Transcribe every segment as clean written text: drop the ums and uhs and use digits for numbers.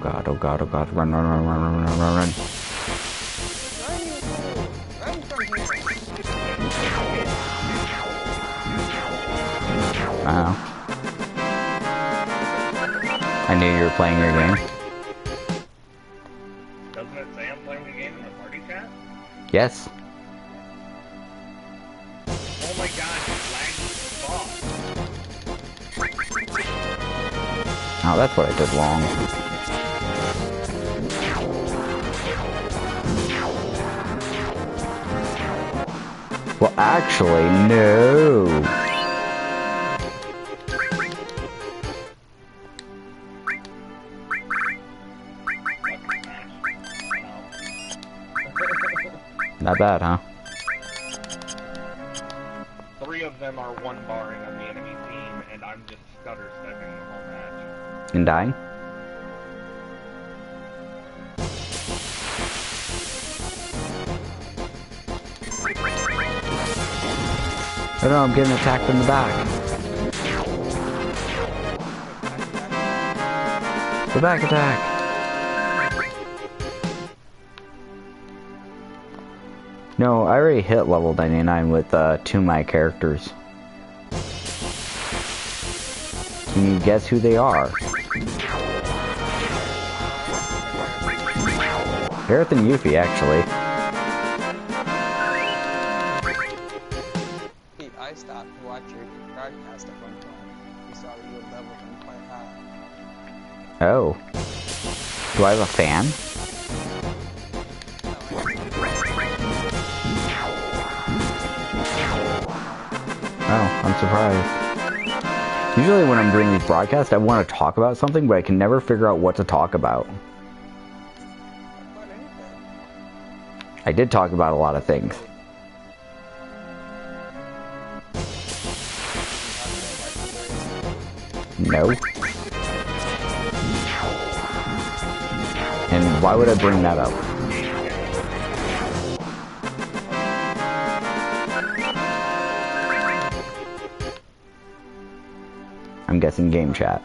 God, oh god, oh god, run, run, run, run, run, run, run, run. Run from here. Wow. I knew you were playing your game. Doesn't it say I'm playing the game in the party chat? Yes. Oh my god, you lagged fuck. Oh, that's what I did wrong. Well, actually, no. Not bad, huh? 3 of them are one barring on the enemy team, and I'm just stutter stepping the whole match. And dying? Oh no, I'm getting attacked in the back. The back attack! No, I already hit level 99 with 2 of my characters. Can you guess who they are? Gareth and Yuffie, actually. Pete, I stopped to watch your broadcast at one point. We saw that you had leveled them quite high. Oh. Do I have a fan? Oh, I'm surprised. Usually when I'm doing these broadcasts, I want to talk about something, but I can never figure out what to talk about. I did talk about a lot of things. No. And why would I bring that up? I'm guessing game chat.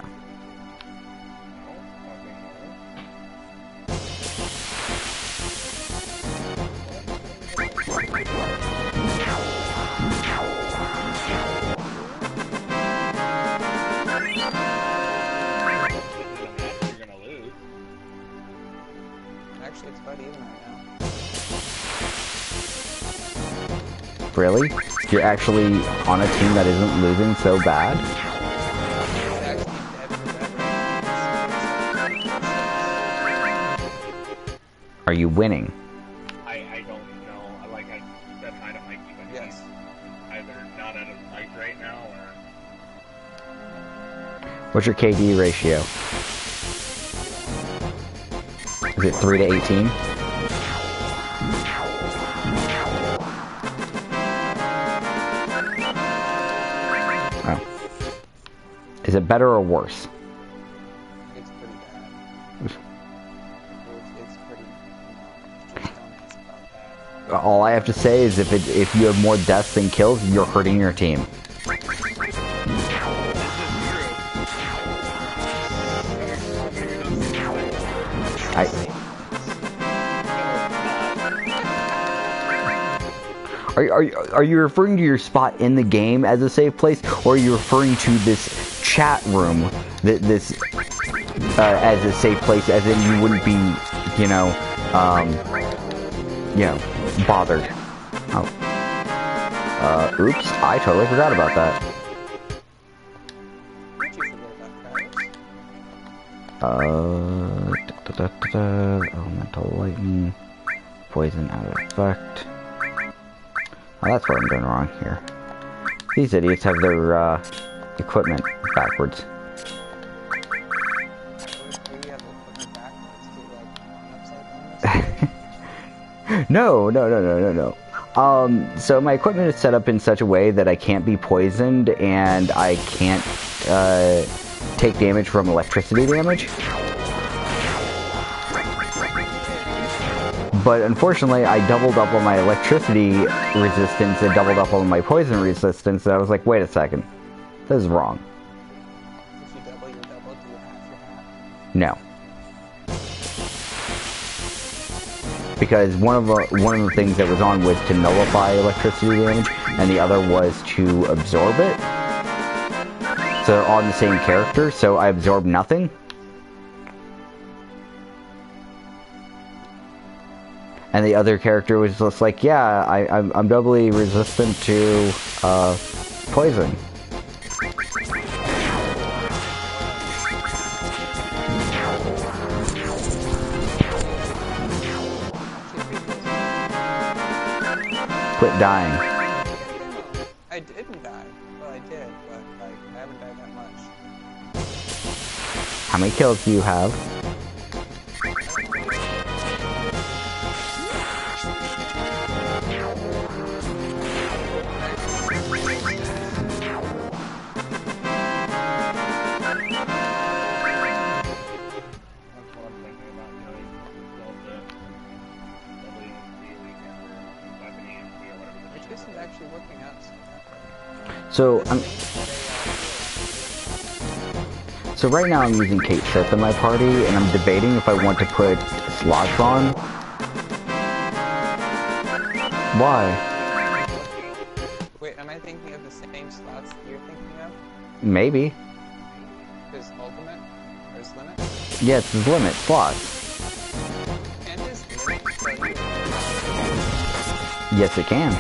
Actually, it's about even right now. Really? You're actually on a team that isn't losing so bad? Are you winning? I don't know. Like I said, I don't like even Yes. either not at a fight right now or. What's your KD ratio? Is it 3 to 18? Oh. Is it better or worse? It's pretty bad. It's pretty, just don't ask about that. All I have to say is if you have more deaths than kills, you're hurting your team. Are you referring to your spot in the game as a safe place, or are you referring to this chat room as a safe place, as in you wouldn't be, bothered? Oh. Oops, I totally forgot about that. Did you forget about Paris? Elemental lightning, poison out of effect. Oh, that's what I'm doing wrong here. These idiots have their equipment backwards. No. So my equipment is set up in such a way that I can't be poisoned and I can't take damage from electricity damage. But unfortunately, I doubled up on my electricity resistance and doubled up on my poison resistance, and I was like, wait a second. This is wrong. If you double your double, do you half your half? No. because one of the things that was on was to nullify electricity damage, and the other was to absorb it. So they're on the same character, so I absorb nothing. And the other character was just like, yeah, I'm doubly resistant to poison. Quit dying. I didn't die. Well, I did, but like I haven't died that much. How many kills do you have? This is actually working out. So right now I'm using Kate Sith in my party, and I'm debating if I want to put slots on. Why? Wait, am I thinking of the same slots that you're thinking of? Maybe. There's ultimate? There's limit? Yeah, it's the limit slots. Can't this limit tell you? Yes, it can.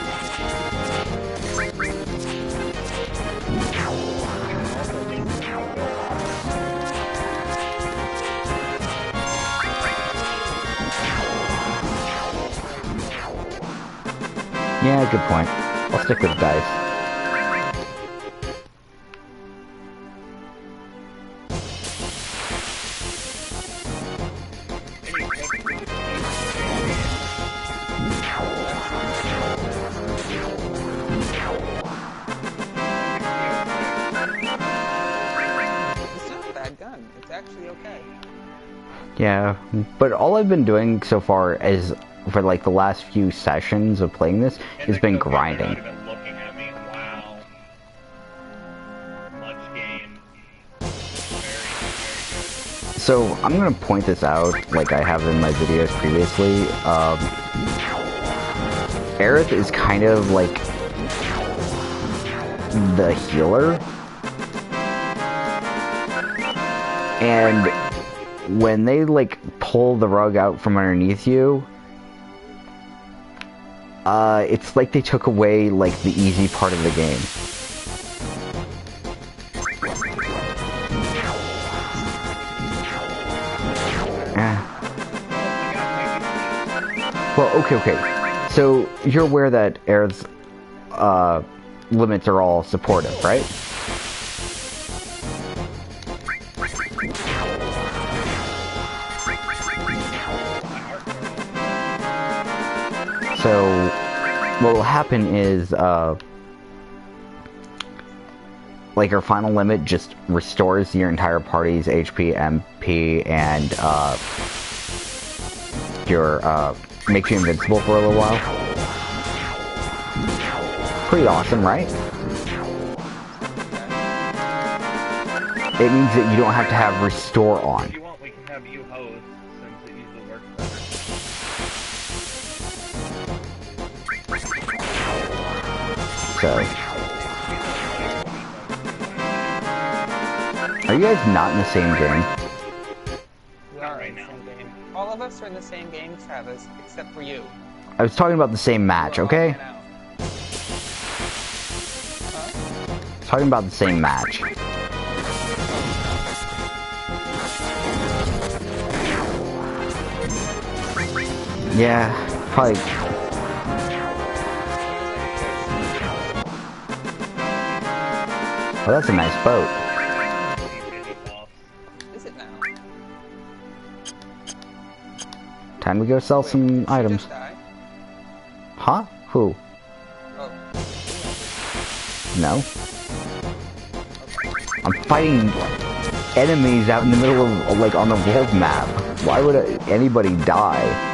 Yeah, good point. I'll stick with dice. It's not a bad gun. It's actually okay. Yeah, but all I've been doing so far is, for like the last few sessions of playing this, has been grinding. Not even looking at me. Wow. Much game. Very So I'm gonna point this out, like I have in my videos previously. Aerith is kind of like the healer, and when they like pull the rug out from underneath you, it's like they took away like the easy part of the game. Well, okay. So you're aware that Aerith's limits are all supportive, right? So what will happen is, like, our final limit just restores your entire party's HP, MP, and makes you invincible for a little while. Pretty awesome, right? It means that you don't have to have restore on. If you want, we can have you host, since it usually works better. So, are you guys not in the same game? We are in the same game. All of us are in the same game, Travis, except for you. I was talking about the same match, okay? Huh? Talking about the same match. Yeah, probably. Oh, that's a nice boat. Is it now? Time to go sell some Did she items. just die? Huh? Who? Oh. No. I'm fighting enemies out in the middle of, like, on the world map. Why would anybody die?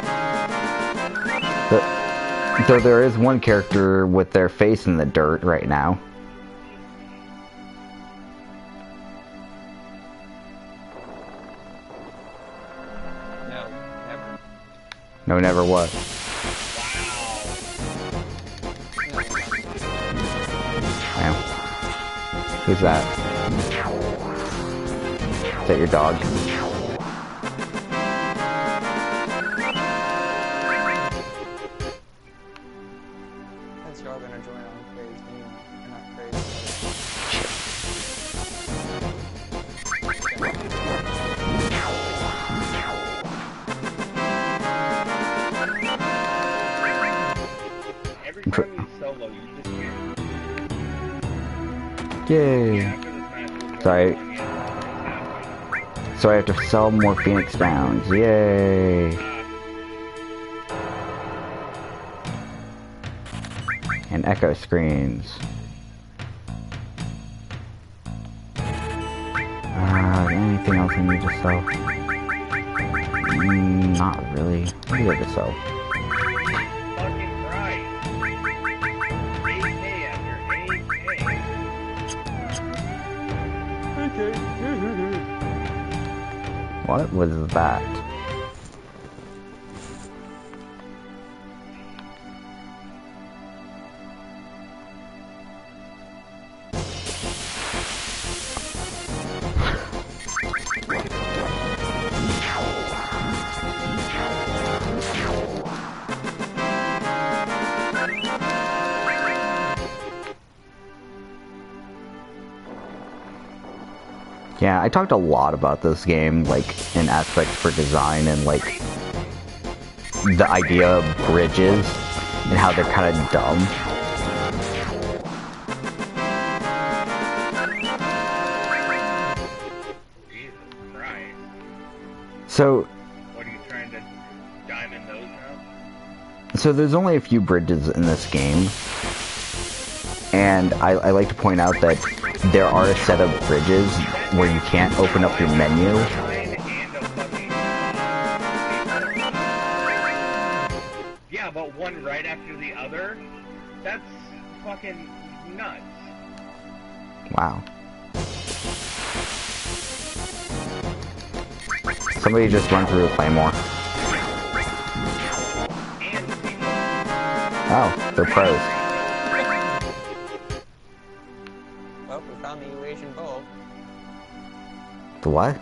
Though there is one character with their face in the dirt right now. No, never. No, never what? Wow. Damn. Who's that? Is that your dog? Since you're all gonna join on crazy, you're not crazy. Every time you solo, you just hear. Yay! Yeah, after this match, we'll Sorry. go on, yeah, So I have to sell more Phoenix Downs. Yay! And echo screens. Anything else I need to sell? Not really. What do you have to sell? Fucking Christ. 8K after 8K. What was that? Yeah, I talked a lot about this game, like, in aspects for design and, like, the idea of bridges and how they're kind of dumb. Jesus Christ. So, What are you trying to diamond those now? so there's only a few bridges in this game, and I like to point out that there are a set of bridges where you can't open up your menu. Yeah, but one right after the other? That's fucking nuts. Wow. Somebody just run through a claymore. And Oh, they're pros. Well, we found the Eurasian bowl. The what?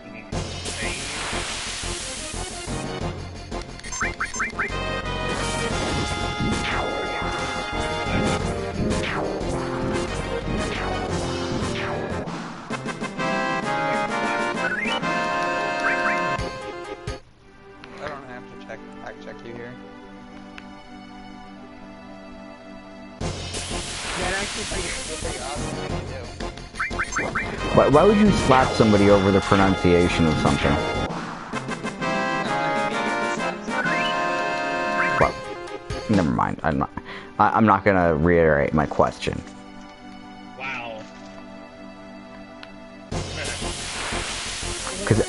you need to say I don't have to fact check you here. Yeah, I actually think it's a pretty awesome thing to do. Why would you slap somebody over the pronunciation of something? Well, never mind. I'm not gonna reiterate my question. wow. Cause What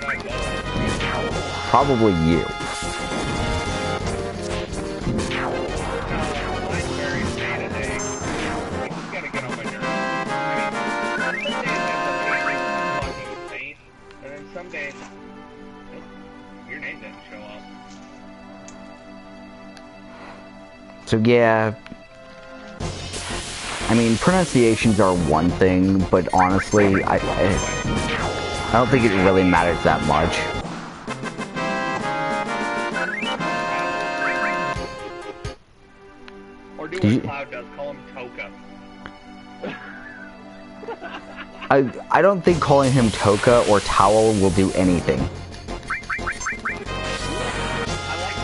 I love. probably you. Mine's very day-to-day. You just gotta get on my nerves. I mean, some days I have to fucking faint, and then some days, nope, your name didn't show up. So yeah, I mean pronunciations are one thing, but honestly, I don't think it really matters that much. Or do Did you- what Cloud does, call him Toka. I don't think calling him Toka or Towel will do anything. I like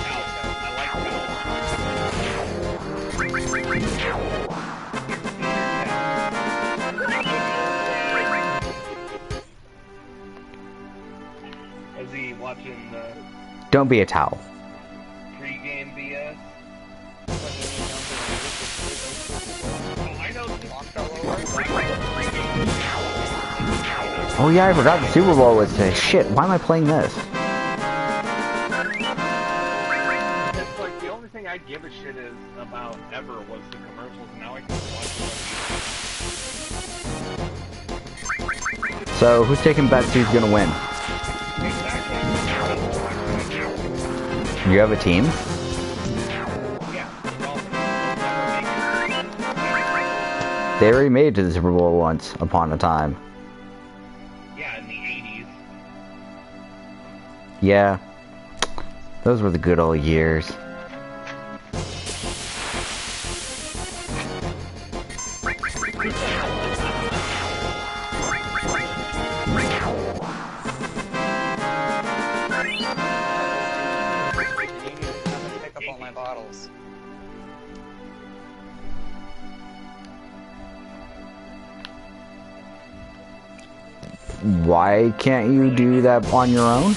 Towel. Is he watching the Don't be a towel. pre-game BS? Oh, I know Oh yeah, I forgot the Super Bowl was today. Shit, why am I playing this? It's like the only thing I give a shit is about ever was the commercials. Now I can watch it. So, who's taking bets who's gonna win? Exactly. You have a team? Yeah, Dolphins. They already made it to the Super Bowl once upon a time. Yeah, in the 80s. Yeah. Those were the good old years. Pick up all my bottles. Why can't you do that on your own?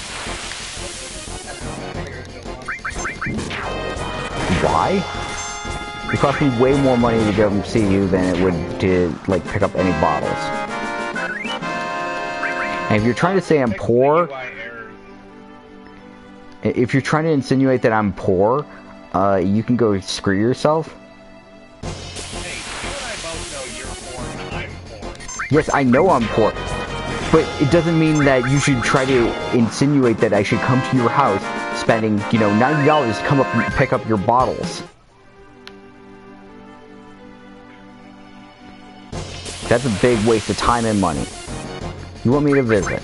Why? It costs me way more money to go see you than it would to, like, pick up any bottles. And if you're trying to say I'm poor, if you're trying to insinuate that I'm poor, you can go screw yourself. Hey, you and I both know you're poor and I'm poor. Yes, I know I'm poor, but it doesn't mean that you should try to insinuate that I should come to your house spending, you know, $90 to come up and pick up your bottles. That's a big waste of time and money. You want me to visit?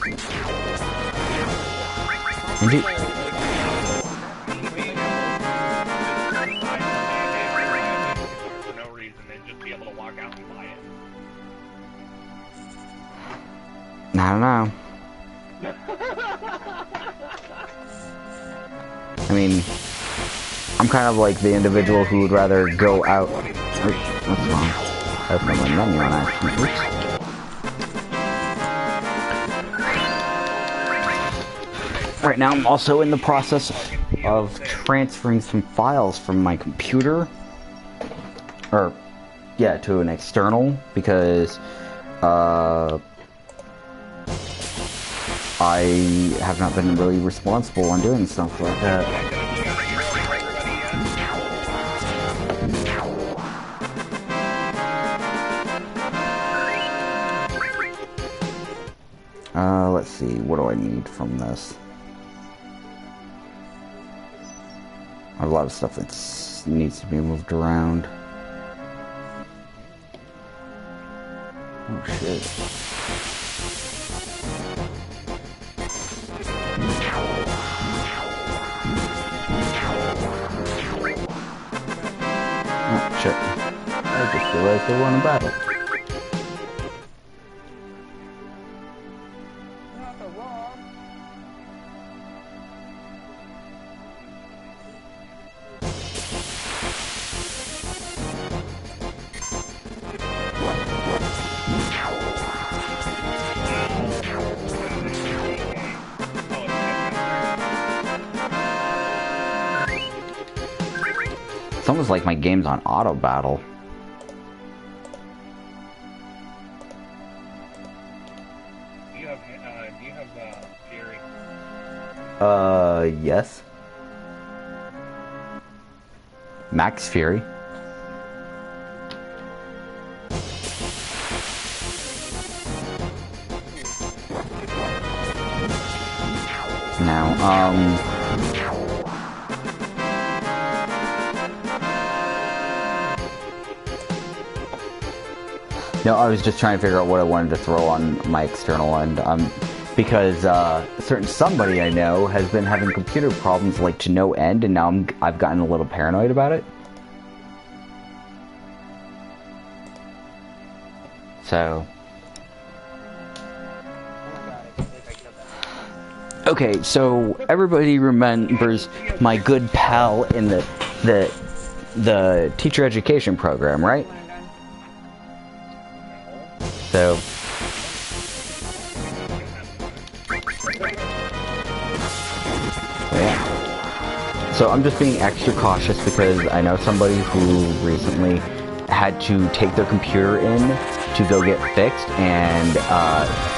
And do For no reason, and just be able to walk out and buy it. I don't know. I mean, I'm kind of like the individual who would rather go out. Oops, what's wrong? I opened my menu on accident. Oops. Right now, I'm also in the process of transferring some files from my computer, or yeah, to an external because I have not been really responsible on doing stuff like that. Let's see, what do I need from this? I have a lot of stuff that needs to be moved around. Oh shit. Oh shit. I just realized they won a battle. Not the wrong. It's almost like my game's on auto battle. Do you have Fury? Yes. Max Fury. Now, no, I was just trying to figure out what I wanted to throw on my external end, because somebody I know has been having computer problems like to no end, and now I've gotten a little paranoid about it. So, okay, so everybody remembers my good pal in the teacher education program, right? So, yeah. So I'm just being extra cautious because I know somebody who recently had to take their computer in to go get fixed, and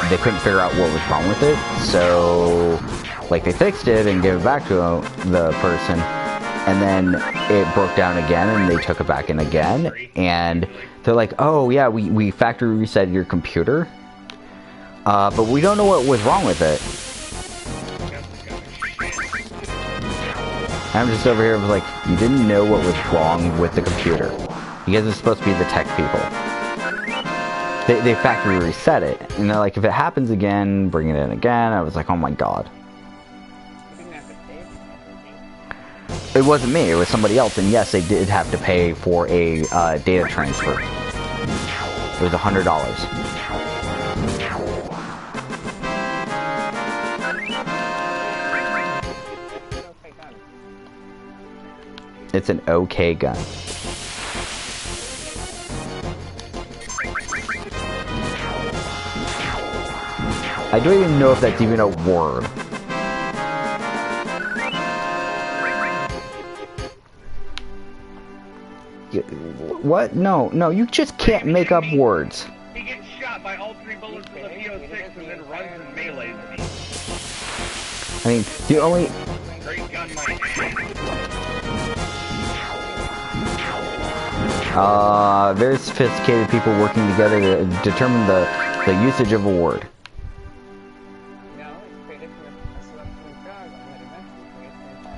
they couldn't figure out what was wrong with it. So, like, they fixed it and gave it back to the person, and then it broke down again, and they took it back in again, and they're like, oh yeah, we factory reset your computer, but we don't know what was wrong with it. I'm just over here, like, you didn't know what was wrong with the computer. You guys are supposed to be the tech people. They factory reset it, and they're like, if it happens again, bring it in again. I was like, oh my god. It wasn't me, it was somebody else, and yes, they did have to pay for a data transfer. It was $100. It's an okay gun. I don't even know if that's even a word. What? No, no, you just can't make up words. He gets shot by all 3 bullets of the VO6 and then runs and melees me. I mean, the only... Great gun, my very sophisticated people working together to determine the usage of a word. No, it's created from a selection of jargon that eventually creates the entire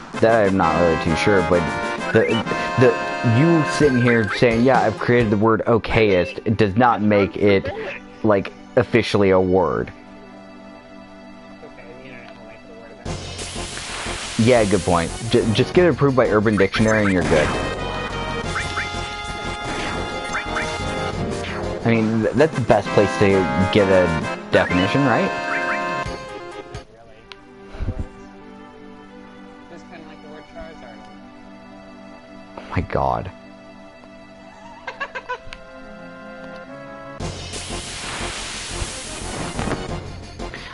language. That I'm not really too sure, but you sitting here saying, yeah, I've created the word okayist, it does not make it, like, officially a word. Okay, the internet will make the word eventually. Yeah, good point. Just get it approved by Urban Dictionary and you're good. I mean, that's the best place to get a definition, right? Oh my god.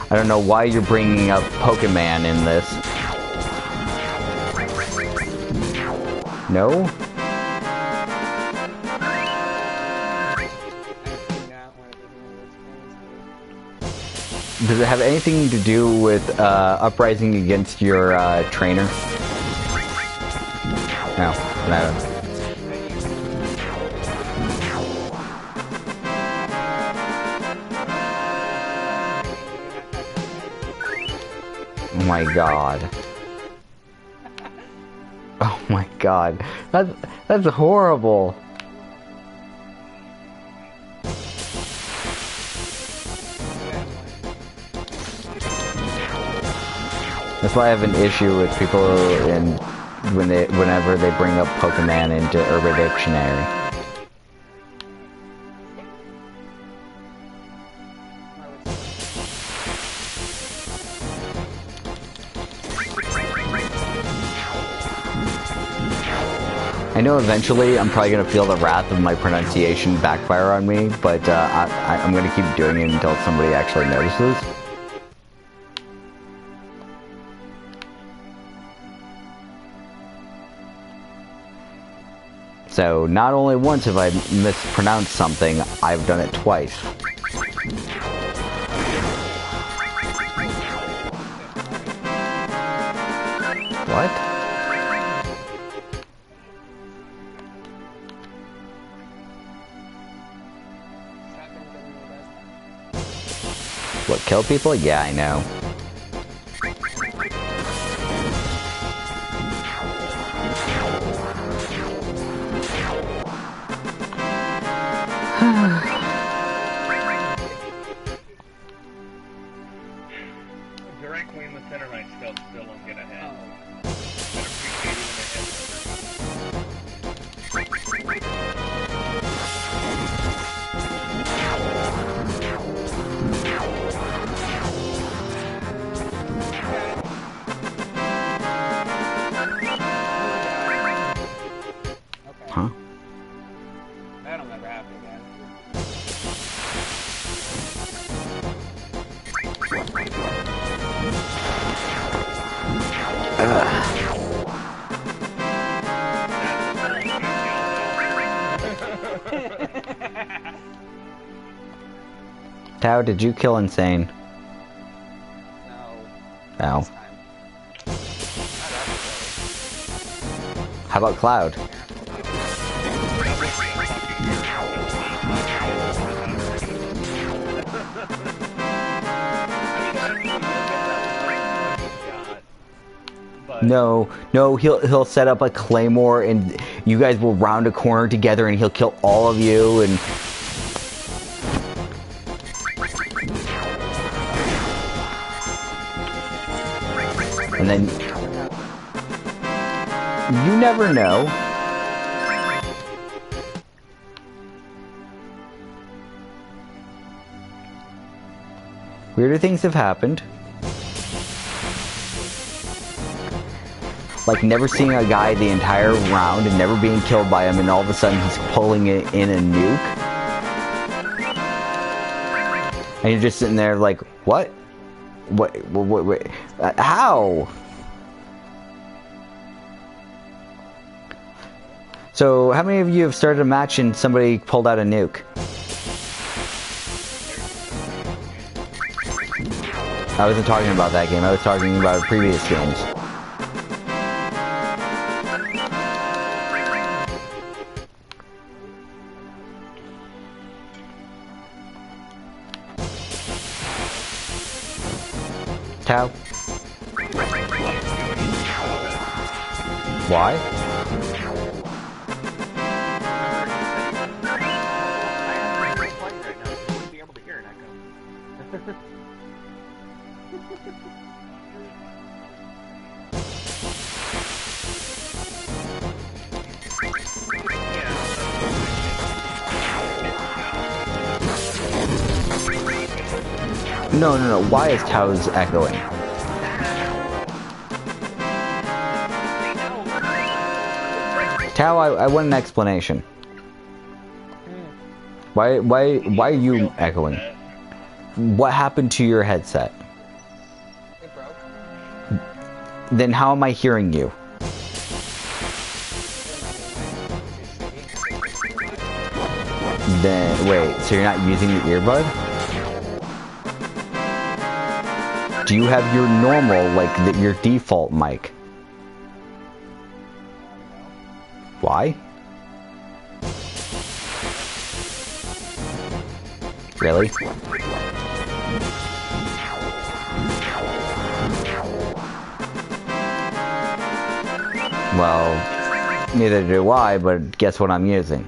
I don't know why you're bringing up Pokemon in this. No? Does it have anything to do with uprising against your trainer? No, no. Oh my god. Oh my god. That's horrible. That's why I have an issue with people whenever they bring up Pokemon into Urban Dictionary. I know eventually I'm probably going to feel the wrath of my pronunciation backfire on me, but I'm going to keep doing it until somebody actually notices. So, not only once have I mispronounced something, I've done it twice. What? What, kill people? Yeah, I know. Directly in the center, my scope still won't get ahead. Huh? That'll never happen again. Tao, did you kill Insane? No. Ow. How about Cloud? No, he'll set up a claymore and you guys will round a corner together and he'll kill all of you and then you never know. Weirder things have happened. Like never seeing a guy the entire round and never being killed by him, and all of a sudden he's pulling it in a nuke. And you're just sitting there like, what? What? How? So, how many of you have started a match and somebody pulled out a nuke? I wasn't talking about that game, I was talking about previous games. Tau? Why? No. Why is Tau's echoing? Tau, I want an explanation. Why are you echoing? What happened to your headset? It broke. Then how am I hearing you? Then, wait, so you're not using your earbud? Do you have your normal, like, your default mic? Why? Really? Well, neither do I, but guess what I'm using?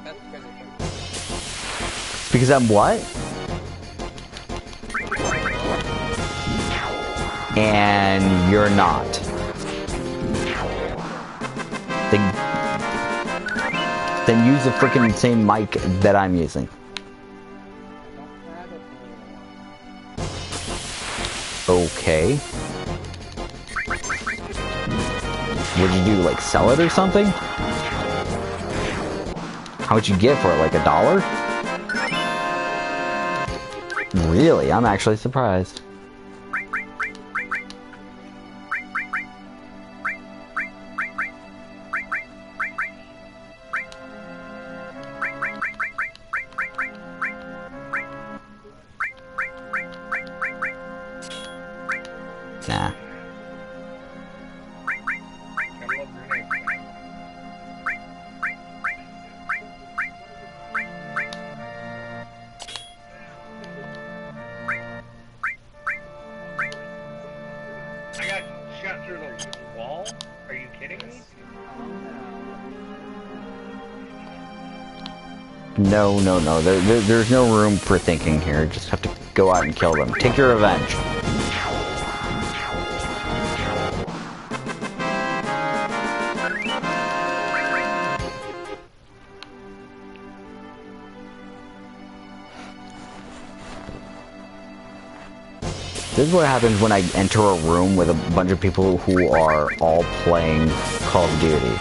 That's because it broke. It's because I'm what? And you're not. Then use the freaking same mic that I'm using. I don't have it anymore. Okay. What'd you do, like sell it or something? How much you get for it, like $1? Really? I'm actually surprised. Nah. I got shot through the wall? Are you kidding me? No. There's no room for thinking here. Just have to go out and kill them. Take your revenge. This is what happens when I enter a room with a bunch of people who are all playing Call of Duty.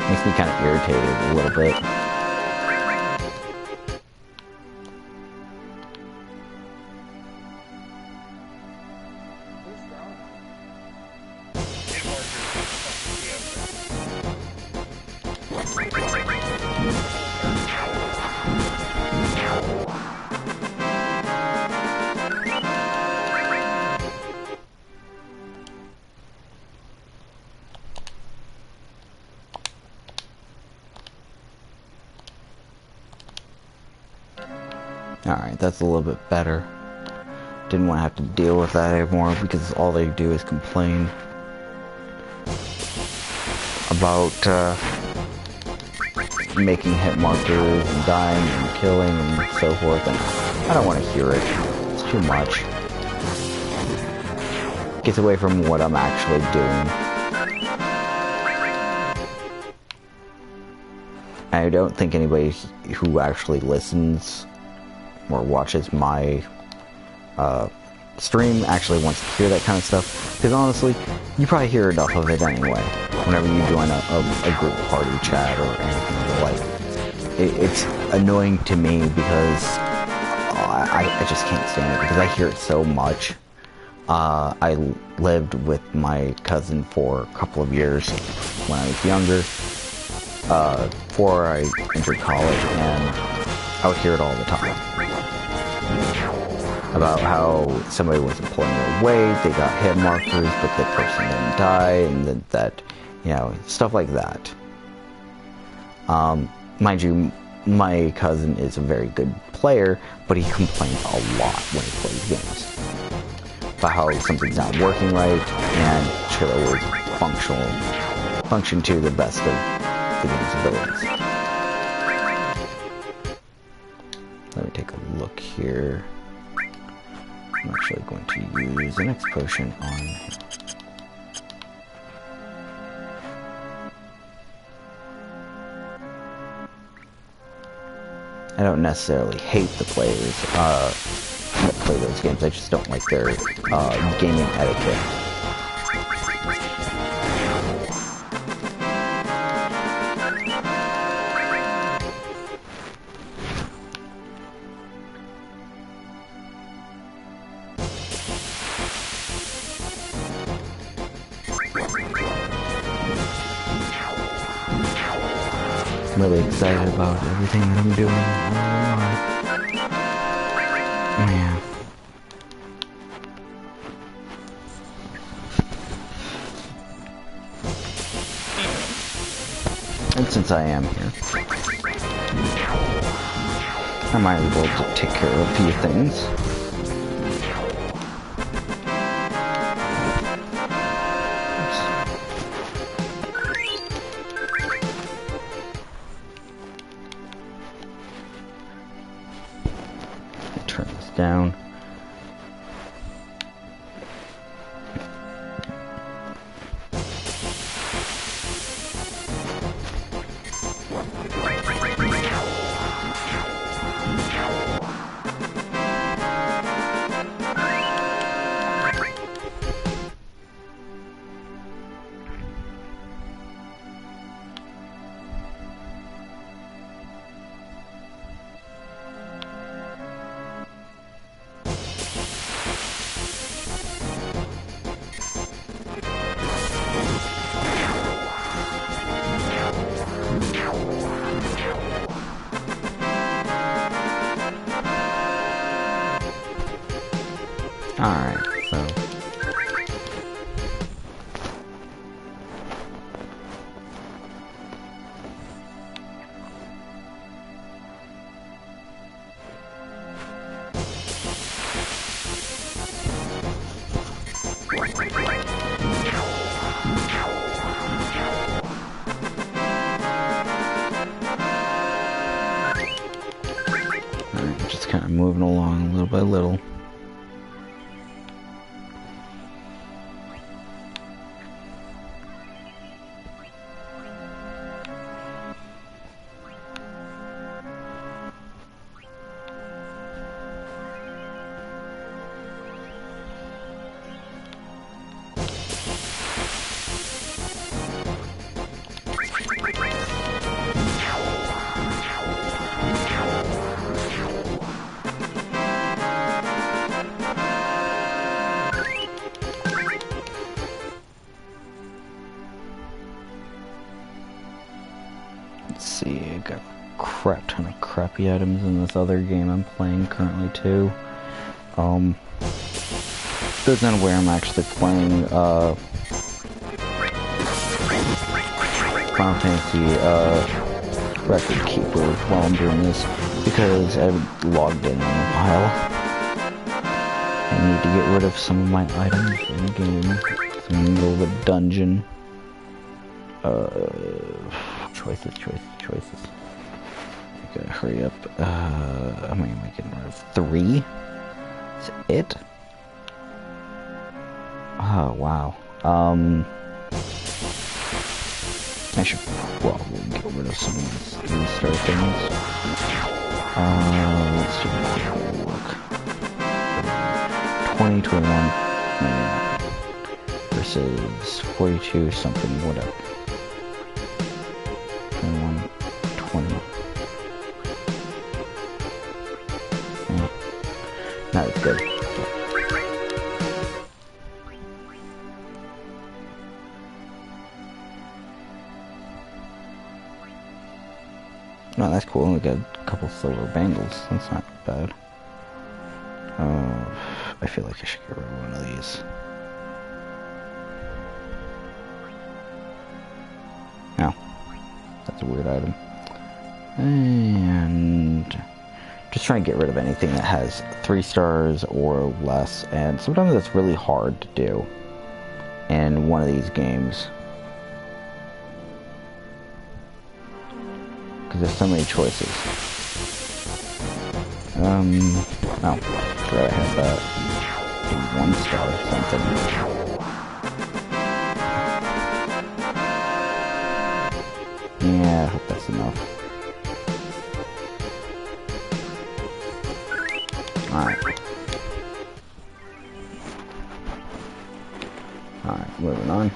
Makes me kind of irritated a little bit. Alright, that's a little bit better. Didn't want to have to deal with that anymore because all they do is complain about making hit markers and dying and killing and so forth, and I don't want to hear it. It's too much. Gets away from what I'm actually doing. I don't think anybody who actually listens or watches my stream actually wants to hear that kind of stuff, because honestly, you probably hear enough of it anyway. Whenever you join a group party chat or anything like, it's annoying to me because I just can't stand it because I hear it so much. I lived with my cousin for a couple of years when I was younger, before I entered college, and I would hear it all the time. About how somebody wasn't pulling their weight, they got hit markers, but the person didn't die, and that, you know, stuff like that. Mind you, my cousin is a very good player, but he complains a lot when he plays games. About how something's not working right, and should always function to the best of the game's abilities. Let me take a look here. I'm actually going to use the next potion on him. I don't necessarily hate the players that play those games, I just don't like their gaming etiquette. I'm really excited about everything that I'm doing. I don't know why. Yeah. And since I am here, I might be able to take care of a few things. Turn this down. Alright, so... Alright, just kind of moving along little by little. Let's see, I got a crap ton of crappy items in this other game I'm playing currently too. Those unaware, I'm actually playing Final Fantasy record keeper while I'm doing this because I haven't logged in a while. I need to get rid of some of my items in the game. So I'm in the middle of a dungeon. Choices. I gotta hurry up. How many am I getting rid of? 3? Is it? Oh, wow. I should probably get rid of some of these 3-star things. Let's do a quick look. 20, 21, versus 42 something, whatever. 21, 20. Not as good. No, that's cool. We got a couple silver bangles. That's not bad. I feel like I should get rid of one of these. No. That's a weird item. And just trying to get rid of anything that has 3 stars or less. And sometimes that's really hard to do in one of these games. Because there's so many choices. Oh, sure I have that. A 1-star or something. Yeah, I hope that's enough. Alright, moving on.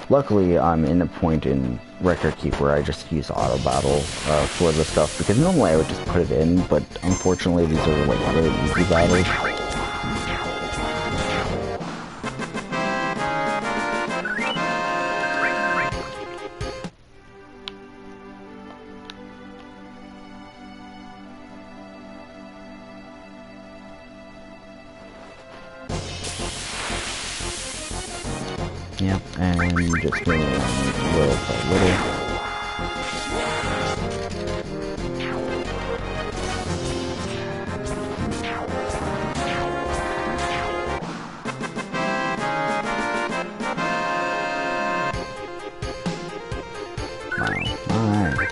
Luckily, I'm in a point in Record Keep where I just use auto battle for the stuff, because normally I would just put it in, but unfortunately these are like really easy battles. Yep, and just doing it little by little. Alright.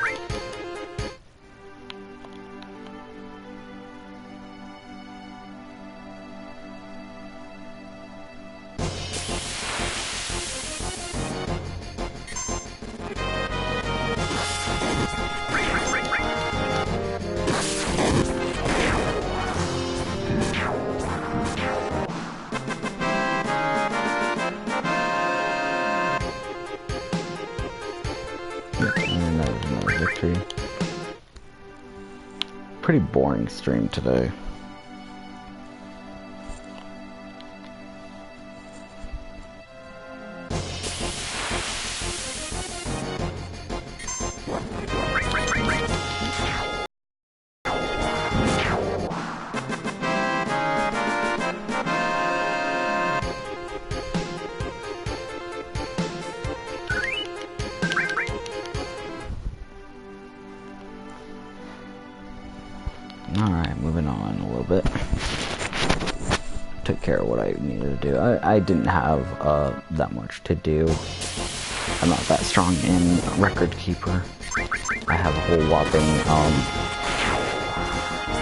And that was another victory. Pretty boring stream today. Alright, moving on a little bit. Took care of what I needed to do. I didn't have that much to do. I'm not that strong in Record Keeper. I have a whole whopping,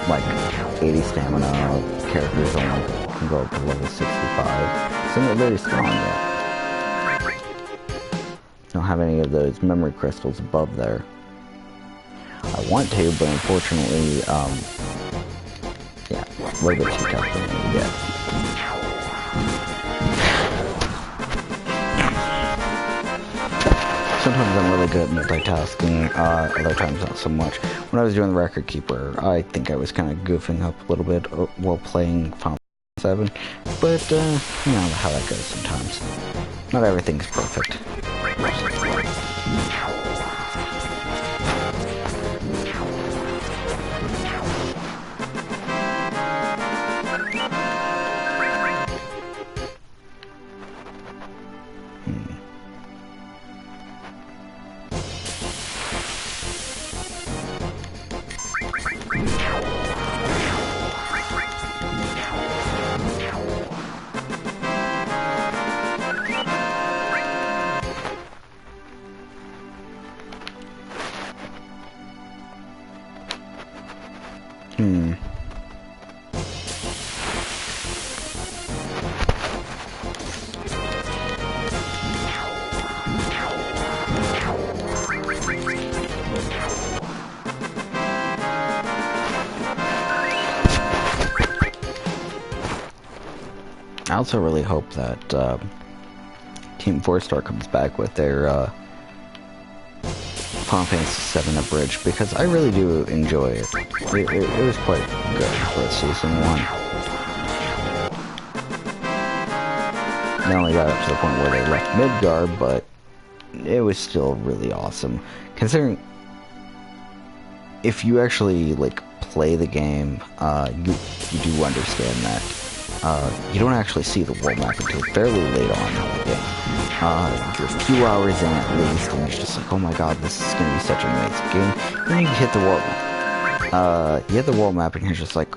like, 80 stamina. Characters only can go up to level 65. So I'm not very strong yet. Don't have any of those memory crystals above there. I want to, but unfortunately, yeah, a little bit too tough for me to get. Sometimes I'm really good at multitasking, other times not so much. When I was doing the Record Keeper, I think I was kind of goofing up a little bit while playing Final Fantasy VII, but, you know how that goes sometimes. Not everything's perfect. I also really hope that Team 4-Star comes back with their Final Fantasy VII Abridged, because I really do enjoy it. It was quite good for Season 1. They only got up to the point where they left Midgard, but it was still really awesome. Considering, if you actually, like, play the game, you do understand that you don't actually see the world map until fairly late on in the game. You're a few hours in at least, and it's just like, oh my god, this is gonna be such an amazing game. Then you hit the world map. You hit the world map, and you're just like,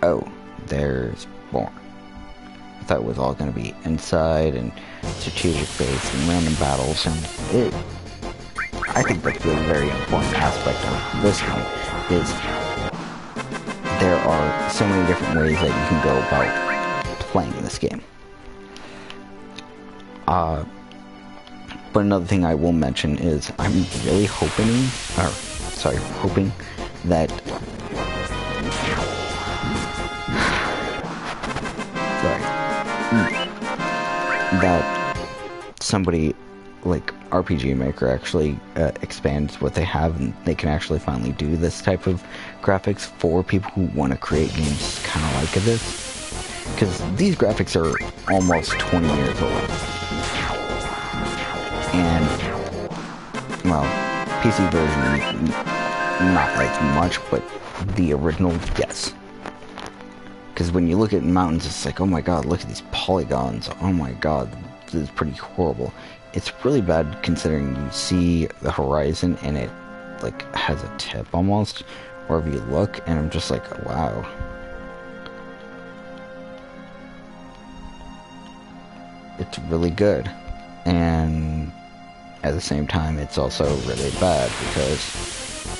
oh, there's more. I thought it was all gonna be inside and strategic based and random battles, and I think that's a very important aspect of this game, is there are so many different ways that you can go about playing this game. But another thing I will mention is I'm really hoping that that somebody like RPG Maker actually expands what they have, and they can actually finally do this type of graphics for people who want to create games kind of like this. Because these graphics are almost 20 years old. And, well, PC version, not as much, but the original, yes. Because when you look at mountains, it's like, oh my god, look at these polygons. Oh my god, this is pretty horrible. It's really bad considering you see the horizon and it, like, has a tip almost, wherever you look, and I'm just like, wow. It's really good, and at the same time it's also really bad because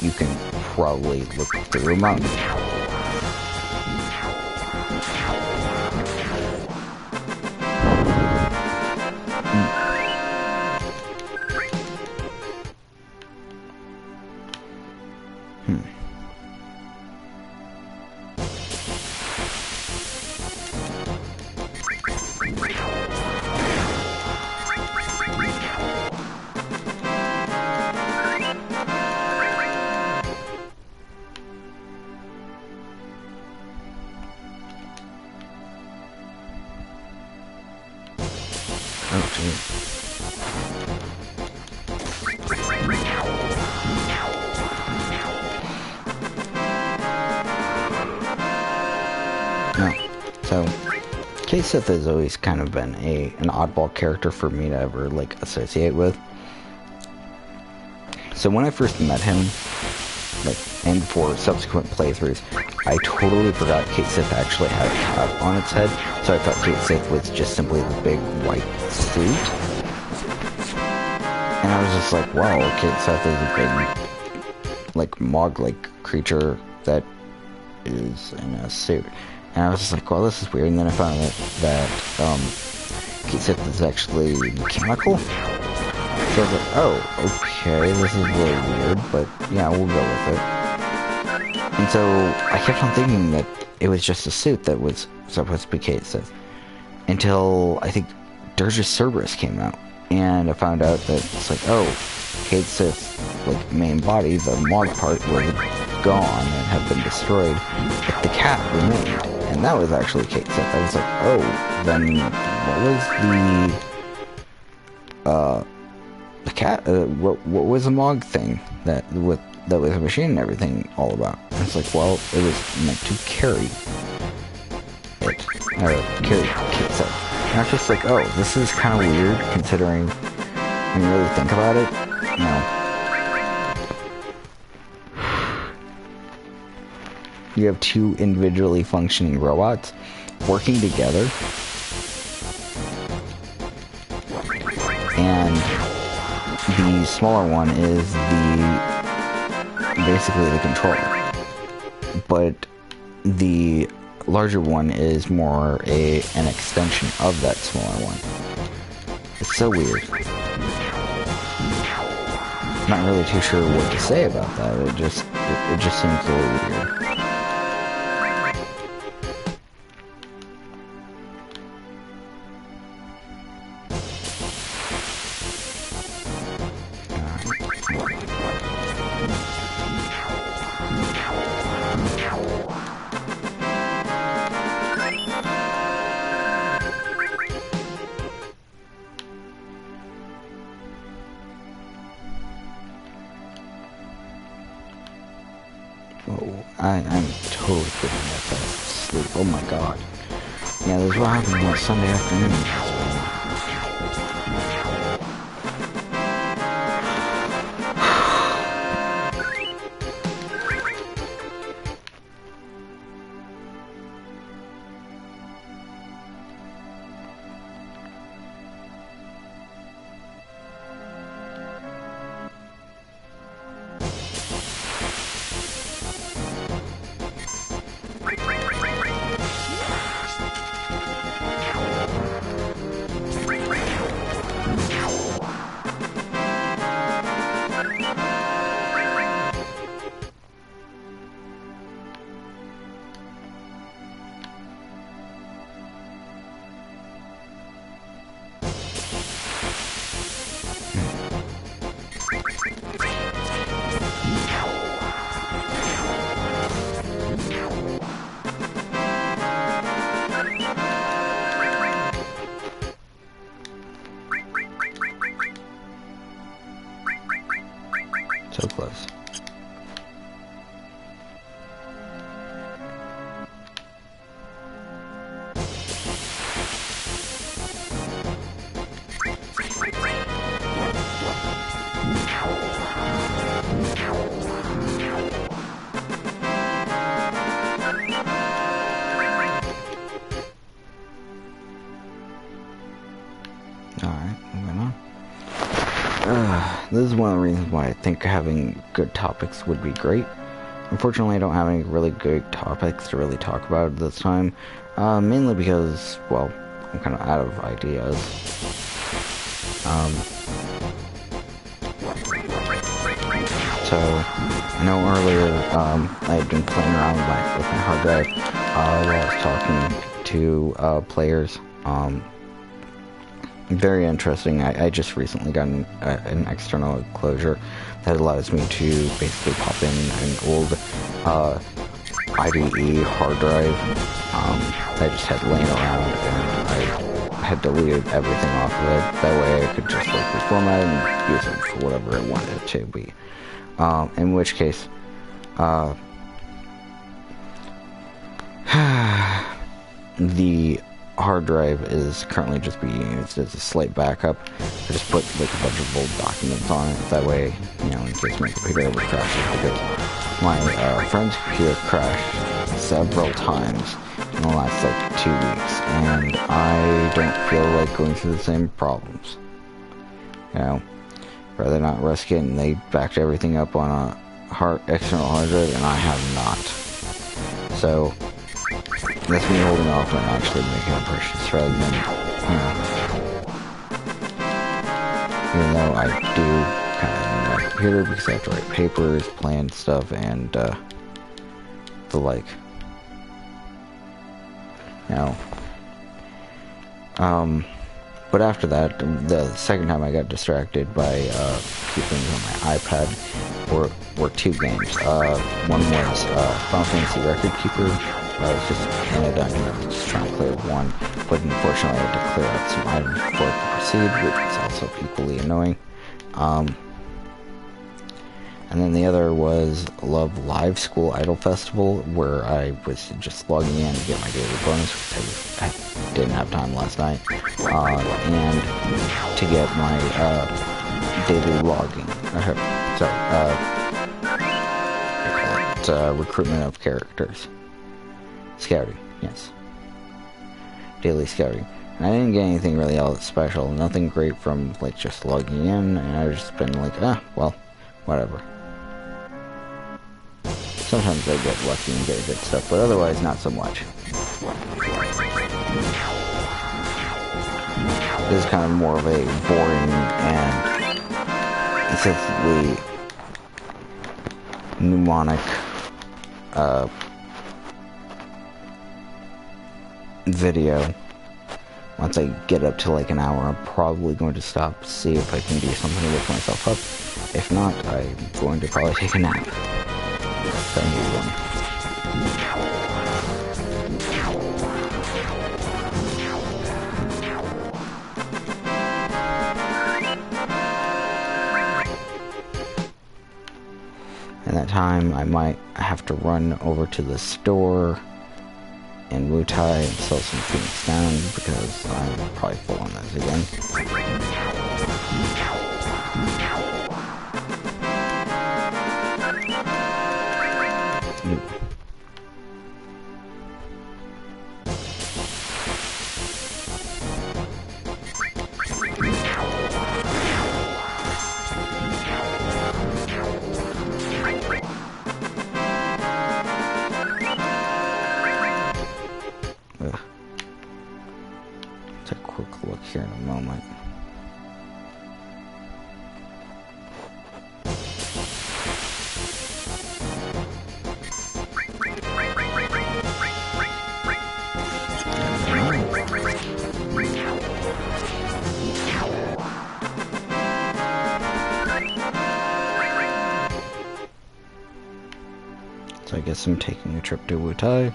you can probably look through a mountain. So, K-Sith has always kind of been an oddball character for me to ever, like, associate with. So when I first met him, like, and for subsequent playthroughs, I totally forgot K-Sith actually had a cap on its head, so I thought K-Sith was just simply the big white suit. And I was just like, wow, K-Sith is a big, like, Mog-like creature that is in a suit. And I was just like, well, this is weird. And then I found out that K-Sith is actually mechanical. So I was like, oh, okay, this is really weird, but yeah, we'll go with it. And so I kept on thinking that it was just a suit that was supposed to be K-Sith. Until I think Dirge's Cerberus came out. And I found out that it's like, oh, K-Sith's, like, main body, the Mog part, was gone and had been destroyed, but the cat remained. And that was actually K-Sith. I was like, oh, then what was the cat? What was the Mog thing that was a machine and everything all about? And it's like, well, it was meant to carry it, or carry K-Sith. And I was just like, oh, this is kind of weird considering when you really think about it, you know. you have two individually functioning robots working together, and the smaller one is basically the controller, but the larger one is more an extension of that smaller one. It's so weird. Not really too sure what to say about that. It just seems a little weird. Oh, I'm totally getting that fast sleep. Oh my god. Yeah, this is what happened on Sunday afternoon. So close. Alright, moving on. This is one of the reasons why I think having good topics would be great. Unfortunately, I don't have any really good topics to really talk about at this time. Mainly because, well, I'm kind of out of ideas. So, I know earlier, I had been playing around with my hard drive, while I was talking to, players. Very interesting. I just recently got an external enclosure that allows me to basically pop in an old IDE hard drive that I just had laying around, and I had deleted everything off of it. That way I could just like reformat it and use it for whatever I wanted it to be. In which case, the hard drive is currently just being used as a slight backup. I just put like a bunch of old documents on it. That way, you know, in case my computer ever crashes, because my friend's computer crashed several times in the last like 2 weeks, and I don't feel like going through the same problems. You know, rather not risk it, and they backed everything up on a external hard drive, and I have not. So that's me holding off on actually making a purchase rather than, you know, even though I do kind of need my computer because I have to write papers, plan stuff, and the like. Now, but after that, the second time I got distracted by two things on my iPad were two games. One was Final Fantasy Record Keeper. I was just in a dungeon, just trying to clear one, but unfortunately I had to clear out some items before I could proceed, which is also equally annoying. And then the other was Love Live School Idol Festival, where I was just logging in to get my daily bonus because I didn't have time last night, and to get my daily logging. It's recruitment of characters. Scouting, yes. Daily scouting. And I didn't get anything really all that special. Nothing great from, like, just logging in. And I've just been like, well, whatever. Sometimes I get lucky and get good stuff, but otherwise not so much. This is kind of more of a boring and excessively mnemonic video. Once I get up to like an hour, I'm probably going to stop, see if I can do something to wake myself up. If not, I'm going to probably take a nap. If I need one. At that time, I might have to run over to the store in Wutai and sell some Phoenix Down because I'm probably full on those again. Take a quick look here in a moment. So I guess I'm taking a trip to Wutai.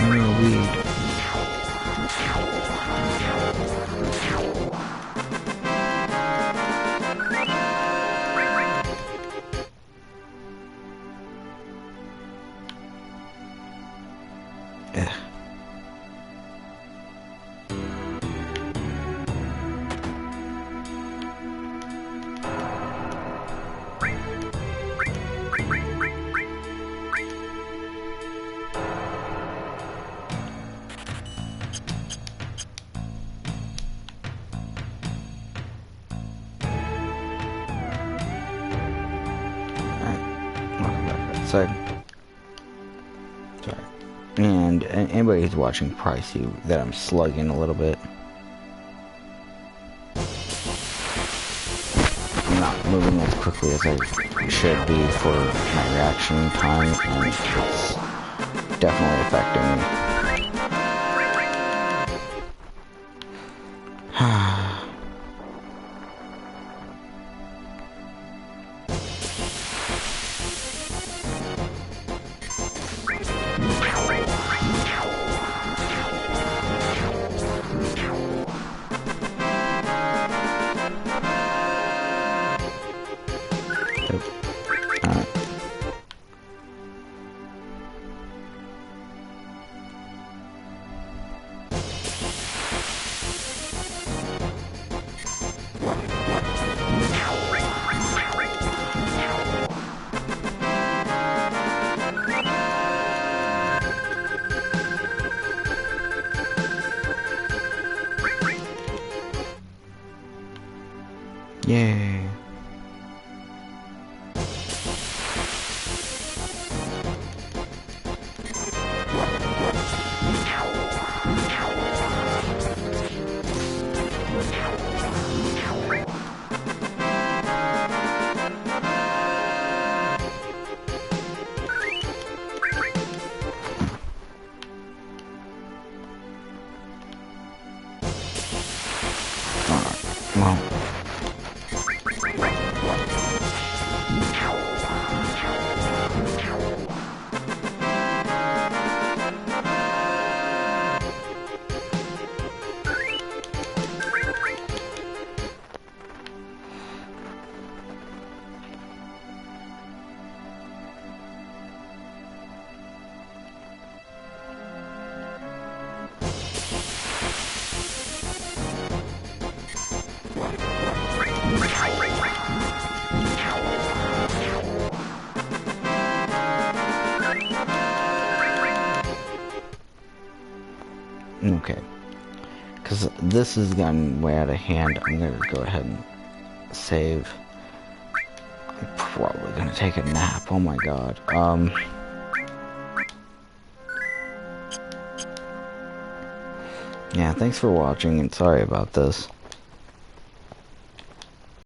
Weed. Ugh. Sorry. And anybody who's watching probably see that I'm slugging a little bit. I'm not moving as quickly as I should be for my reaction time, and it's definitely affecting me. Okay. Because this has gotten way out of hand. I'm going to go ahead and save. I'm probably going to take a nap. Oh my god. Yeah, thanks for watching, and sorry about this.